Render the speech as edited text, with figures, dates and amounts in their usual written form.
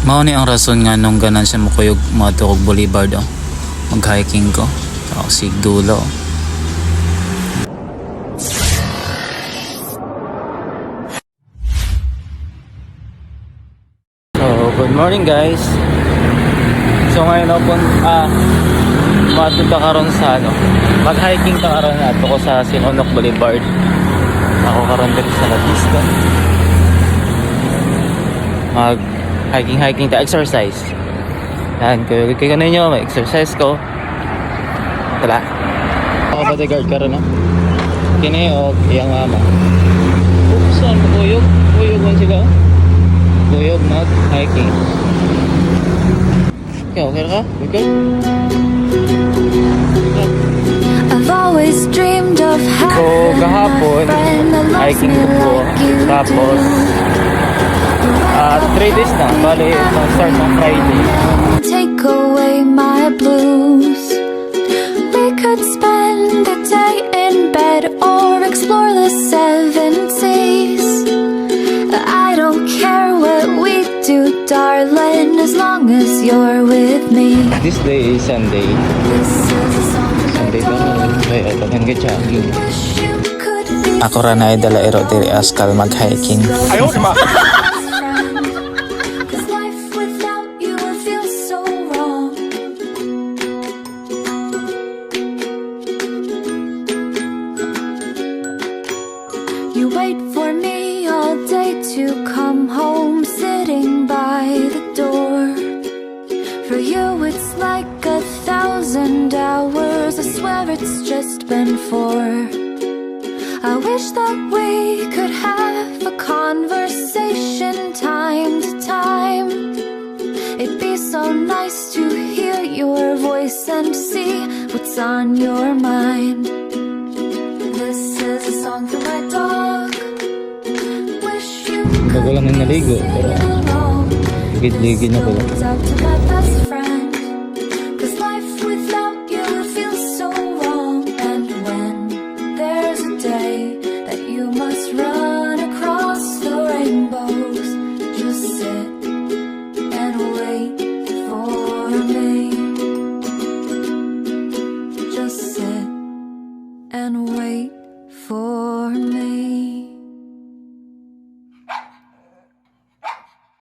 Mao ni ang rason nga nung ganan siya mukuyog moto og Boulevard mag-hiking ko. Sig dulo. So, good morning guys. So ngayon matuto karon sa mag-hiking ta karon ato ko sa Sinonok Boulevard. Ako karon dito sa Latista. Hiking ta, exercise. Yan, kaya ninyo, may exercise ko. Tala. Ako bodyguard ka rin, no? Kini o iyang mama. Oops, saan? Buyog man sila. Buyog, mag-hiking. Okay ka? Okay? I've always dreamed of having kahapon, a friend that loves hiking me ko po. like you Tapos, do. 3 days na. Bali, start ng Friday. Take away my blues. We could spend the day in bed or explore the 7 seas. I don't care what we do, darling, as long as you're with me. This day is Sunday. This is a song Sunday for ba my na? dog. Kaya ito nang jogging. Wish you could be Ako ra na ay dala ero diri askal mag-hiking. Ayaw naman. 'Cause life without you feels so wrong. You wait for me all day to come home, sitting by the door. For you it's like 1,000 hours, I swear it's just been 4. I wish that we could have a conversation time to time. It'd be so nice to hear your voice and see what's on your mind. This is a song for my dog. Wish you Bago lang nang naligo, pero along. ligid-ligid na pala. Goes out to my best